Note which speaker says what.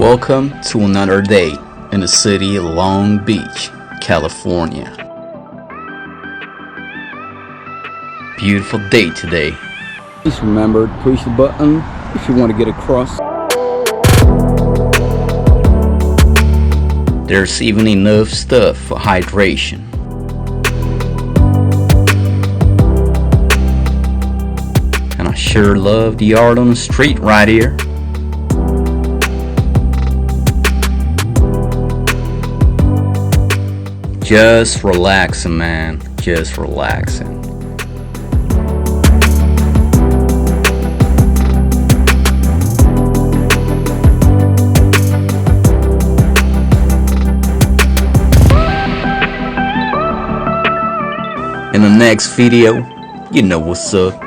Speaker 1: Welcome to another day in the city of Long Beach, California. Beautiful day today.
Speaker 2: Just remember to push the button if you want to get across.
Speaker 1: There's even enough stuff for hydration. And I sure love the art on the street right here. Just relaxing, man. Just relaxing. In the next video, you know what's up.